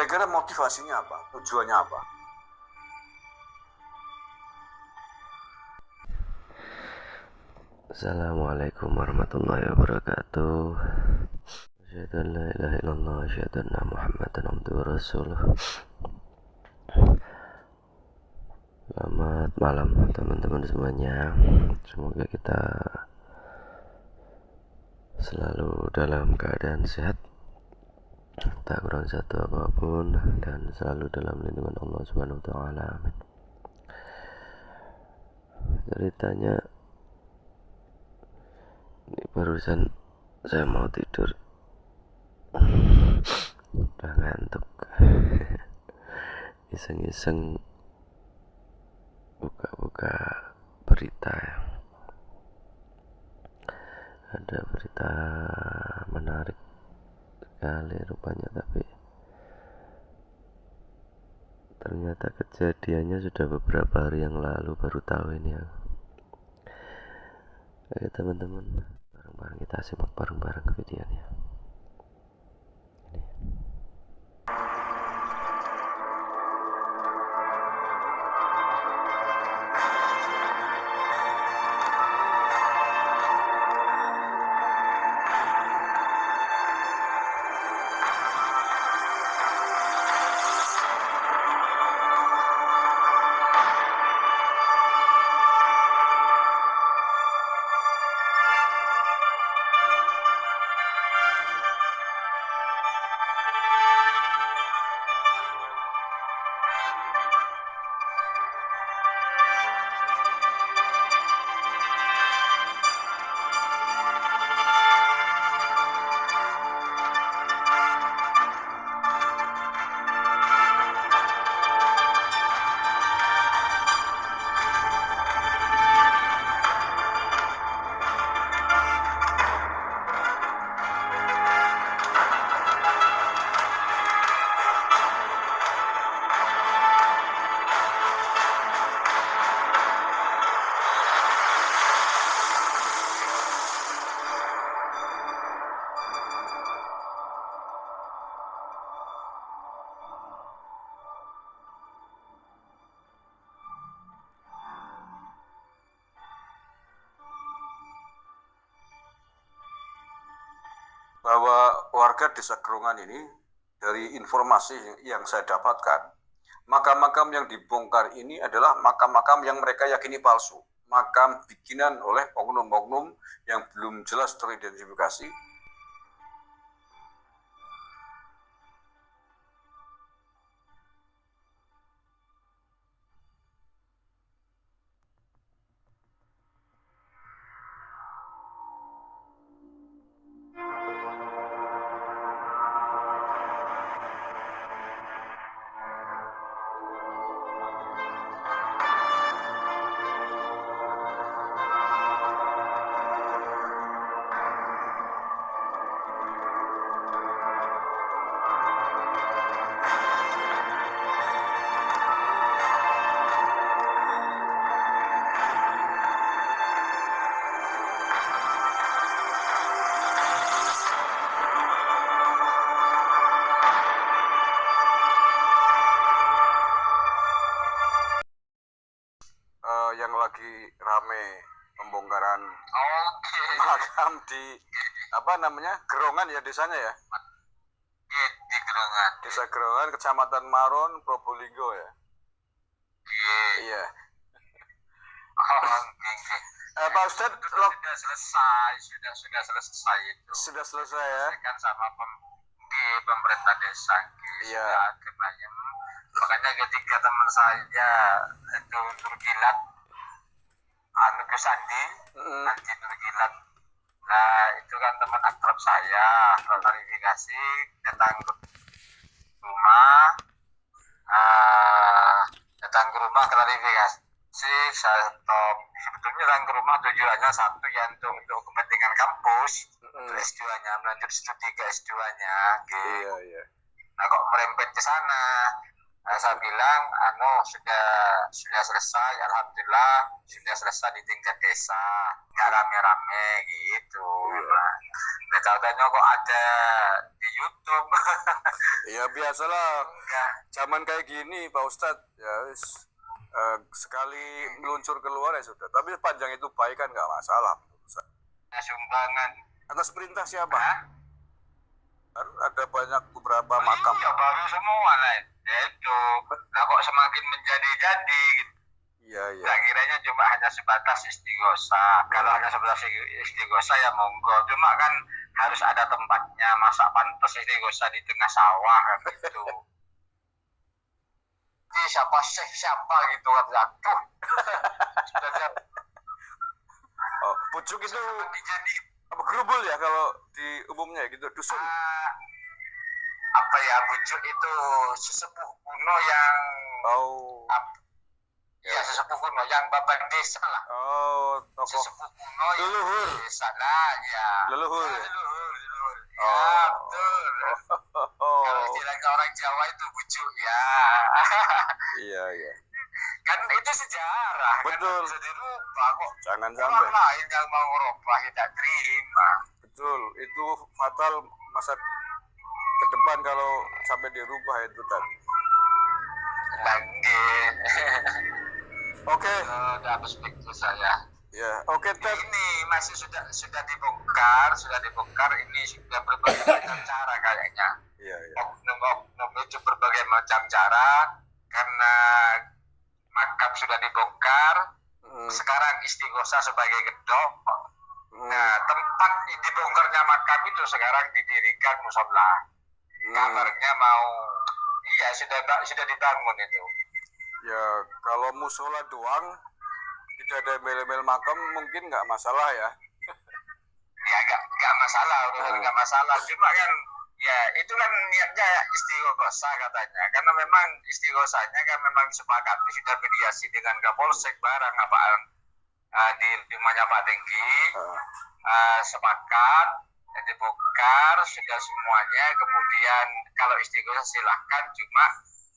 Kira-kira motivasinya apa? Tujuannya apa? Assalamualaikum warahmatullahi wabarakatuh. Asyhadu an la ilaha illallah, asyhadu anna Muhammadan abduhu wa rasuluh. Selamat malam teman-teman semuanya. Semoga kita selalu dalam keadaan sehat, tak kurang satu apapun, dan selalu dalam lindungan Allah Subhanahu wa taala. Amin. Ceritanya ini barusan saya mau tidur, udah ngantuk. Iseng-iseng buka-buka berita ya. Ada berita menarik sekali rupanya, tapi ternyata kejadiannya sudah beberapa hari yang lalu, baru tahu ini ya. Oke teman-teman, bareng-bareng kita simak bareng-bareng videonya. Bahwa warga Desa Gerongan ini, dari informasi yang saya dapatkan, makam-makam yang dibongkar ini adalah makam-makam yang mereka yakini palsu, makam bikinan oleh oknum-oknum yang belum jelas teridentifikasi. Yang lagi rame pembongkaran makam di Gerongan ya desanya ya. Di Gerongan. Desa Gerongan, Kecamatan Maron, Probolinggo ya. Iya. Pak Ustadz, Sudah selesai itu. Sudah selesai ya. Kan sama pemerintah desa. Iya. Akhirnya, makanya ketika teman saya itu Nurgilat, Gus Andi, Andi Nurgilat. Nah itu kan teman akrab saya, klarifikasi datang ke rumah, klarifikasi. Saya stop. Sebetulnya datang ke rumah tujuannya satu ya untuk kepentingan kampus, untuk S2-nya, melanjut studi ke S2-nya. Gitu. Iya. Nah kok merembet ke sana? Nah, saya bilang, sudah selesai, alhamdulillah sudah selesai di tingkat desa, nggak rame-rame gitu. Nah, tahu-tahunya kok ada di YouTube. Ya biasalah, Enggak. zaman kayak gini Pak Ustadz, ya sekali meluncur keluar ya sudah. Tapi panjang itu baik kan nggak masalah menurut saya. Nah, sumbangan. Atas perintah siapa? Hah? Ada banyak beberapa makam. Iya, baru semua lah. Ya itu. Nah, kok semakin menjadi-jadi gitu. Iya, iya. Nah, kiranya cuma hanya sebatas istighosa. Kalau hanya sebatas istighosa ya monggo. Cuma kan harus ada tempatnya. Masa pantas istighosa di tengah sawah kan gitu. Ini siapa gitu kan. Aduh. Sudah siap. Oh, pucuk itu Jadi apa gerubul ya kalau di umumnya gitu, dusun. apa ya, bujuk itu sesepuh kuno yang Oh. ya sesepuh kuno yang bapak desa lah. Oh, tokoh Sesepuh kuno yang leluhur. desa lah ya. Leluhur. Ya, Ya? leluhur. Ya, Oh. betul. Oh. Kalau istilahnya orang Jawa itu bujuk ya. Iya, iya. Kan itu sejarah. Betul. Kan bisa dirubah kok. Jangan Orang sampai. lain yang mau ngerubah tidak terima. Betul, itu fatal masa ke depan kalau sampai dirubah itu tadi. Lagi. Oke, Ada perspektif saya. ya, oke Ted. Ini masih sudah dibongkar ini sudah berbagai macam cara kayaknya. Iya, iya. Oknum itu berbagai macam cara karena makam sudah dibongkar. Sekarang istighosa sebagai gedung. Nah, tempat dibongkarnya makam itu sekarang didirikan musola. Kabarnya mau sudah dibangun itu. Ya, kalau musola doang tidak ada embel-embel makam mungkin nggak masalah ya. Ya nggak masalah, nggak masalah. Cuma kan ya itu kan niatnya istighosa katanya. Karena memang istighosanya kan memang disepakati sudah mediasi dengan Kapolsek barang apaan di rumahnya Pak Tengki. Sepakat dibongkar sudah semuanya. Kemudian kalau istighosa silahkan, cuma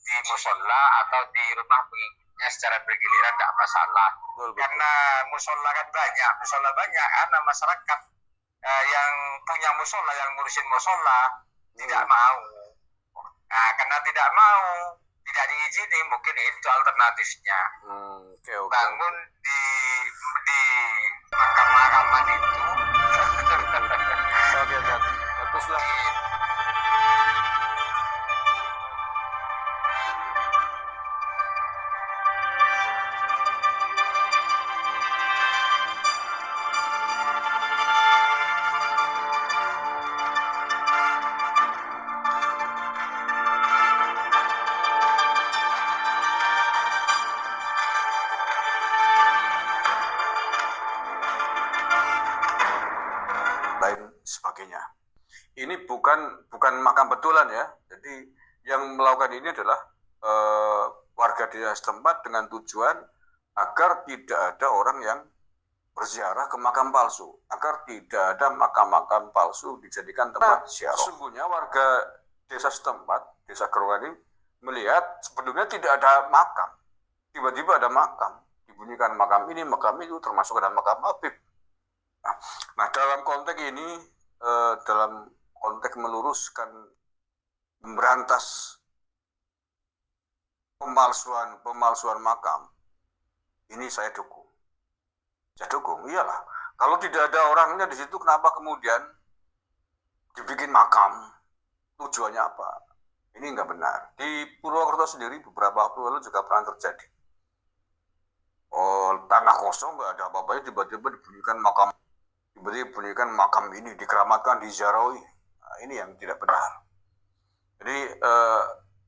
di musola atau di rumah pengikutnya secara bergiliran tidak masalah. Betul. Karena musola kan banyak karena masyarakat yang punya musola, yang ngurusin musola tidak mau. Nah, karena tidak mau, tidak diizini, mungkin itu alternatifnya. Oke. Bangun di makam-makaman itu. Oke, Ted. Baguslah. Lain sebagainya. Ini bukan makam betulan ya. Jadi yang melakukan ini adalah warga desa setempat dengan tujuan agar tidak ada orang yang berziarah ke makam palsu, agar tidak ada makam-makam palsu dijadikan tempat ziarah. Sesungguhnya warga desa setempat, desa Gerowani, melihat sebelumnya tidak ada makam, tiba-tiba ada makam, dibunyikan makam ini, makam itu, termasuk ada makam Habib. Nah, dalam konteks ini, dalam konteks meluruskan, memberantas pemalsuan makam, ini saya dukung. Iyalah. Kalau tidak ada orangnya di situ, kenapa kemudian dibikin makam? Tujuannya apa? Ini nggak benar. Di Purwokerto sendiri beberapa waktu lalu juga pernah terjadi. Oh, tanah kosong nggak ada apa-apa, tiba-tiba dibunyikan makam ini, dikeramatkan, diziarahi. Nah, ini yang tidak benar. Jadi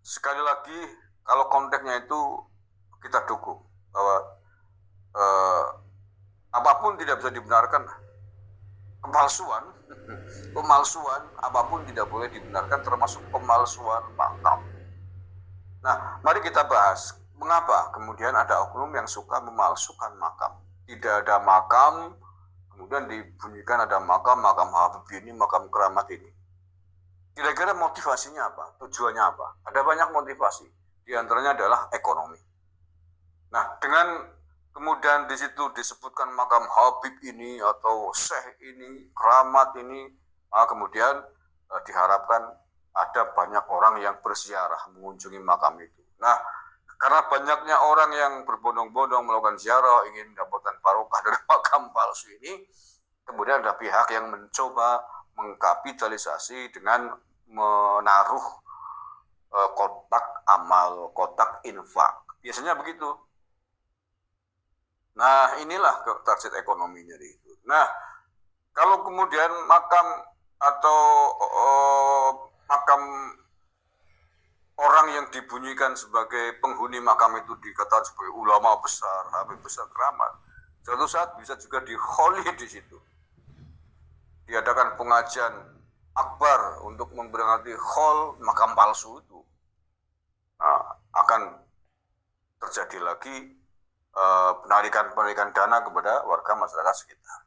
sekali lagi, kalau konteksnya itu kita dukung bahwa apapun tidak bisa dibenarkan. Pemalsuan apapun tidak boleh dibenarkan, termasuk pemalsuan makam. Nah, mari kita bahas mengapa kemudian ada oknum yang suka memalsukan makam. Tidak ada makam, kemudian dibunyikan ada makam Habib ini, makam keramat ini. Kira-kira motivasinya apa? Tujuannya apa? Ada banyak motivasi. Di antaranya adalah ekonomi. Nah, dengan kemudian di situ disebutkan makam Habib ini atau Syekh ini, keramat ini, kemudian diharapkan ada banyak orang yang berziarah mengunjungi makam itu. Nah, karena banyaknya orang yang berbondong-bondong melakukan ziarah, ingin mendapatkan barokah dari makam palsu ini, kemudian ada pihak yang mencoba mengkapitalisasi dengan menaruh kotak amal, kotak infak. Biasanya begitu. Nah, inilah target ekonominya itu. Nah, kalau kemudian makam atau makam orang yang dibunyikan sebagai penghuni makam itu dikatakan sebagai ulama besar, habib besar keramat, suatu saat bisa juga diholi di situ. Diadakan pengajian akbar untuk memperingati hol makam palsu itu. Nah, akan terjadi lagi penarikan dana kepada warga masyarakat sekitar.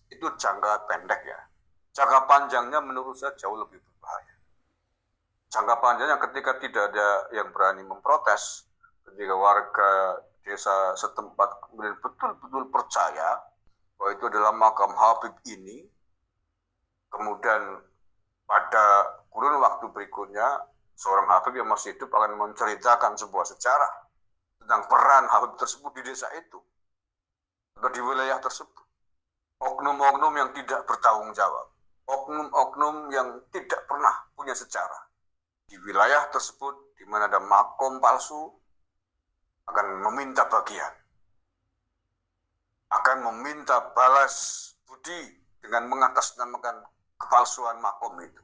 Itu jangka pendek ya. Jangka panjangnya menurut saya jauh lebih berbahaya. Jangka panjangnya ketika tidak ada yang berani memprotes, ketika warga desa setempat kemudian betul-betul percaya bahwa itu adalah makam Habib ini, kemudian pada kurun waktu berikutnya seorang Habib yang masih hidup akan menceritakan sebuah sejarah tentang peran Habib tersebut di desa itu atau di wilayah tersebut. Oknum-oknum yang tidak bertanggung jawab, oknum-oknum yang tidak pernah punya sejarah di wilayah tersebut di mana ada makom palsu akan meminta bagian, akan meminta balas budi dengan mengatasnamakan kepalsuan makom itu.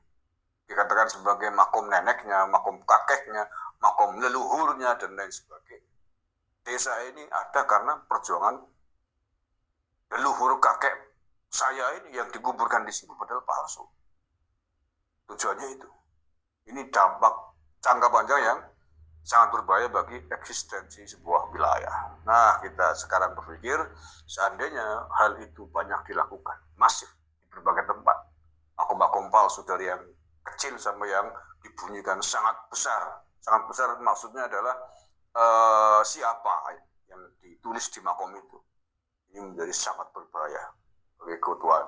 Dikatakan sebagai makom neneknya, makom kakeknya, makom leluhurnya, dan lain sebagainya. Desa ini ada karena perjuangan leluhur kakek saya ini yang dikuburkan di sini padahal palsu. Tujuannya itu. Ini dampak jangka panjang yang sangat berbahaya bagi eksistensi sebuah wilayah. Nah, kita sekarang berpikir seandainya hal itu banyak dilakukan, masif di berbagai tempat, makom-makom palsu dari yang kecil sampai yang dibunyikan sangat besar. Sangat besar maksudnya adalah siapa yang ditulis di makom itu. Ini menjadi sangat berbahaya bagi keutuhan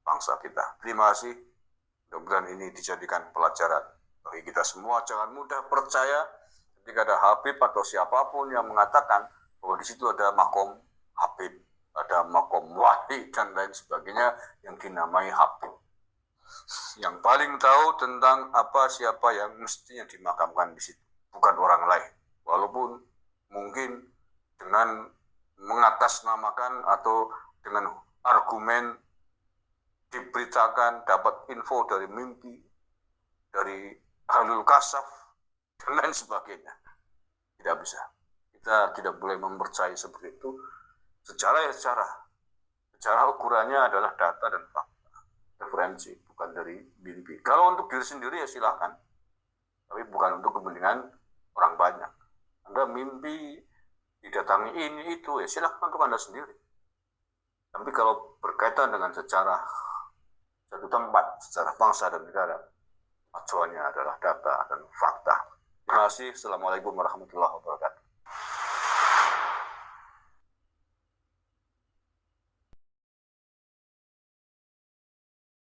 bangsa kita. Terima kasih. Mudah-mudahan ini dijadikan pelajaran bagi kita semua. Jangan mudah percaya ketika ada Habib atau siapapun yang mengatakan bahwa di situ ada makom Habib, ada makom wali dan lain sebagainya yang dinamai Habib. Yang paling tahu tentang apa siapa yang mestinya dimakamkan di situ, bukan orang lain. Walaupun mungkin dengan mengatasnamakan atau dengan argumen diberitakan dapat info dari mimpi, dari halul kasaf, dan lain sebagainya. Tidak bisa. Kita tidak boleh mempercayai seperti itu. Secara ukurannya adalah data dan fakta, referensi, bukan dari mimpi. Kalau untuk diri sendiri ya silakan, tapi bukan untuk kepentingan orang banyak. Anda mimpi didatangi ini itu ya silakan untuk Anda sendiri. Tapi kalau berkaitan dengan sejarah satu tempat, sejarah bangsa dan negara, acuannya adalah data dan fakta. Terima kasih. Assalamualaikum warahmatullahi wabarakatuh.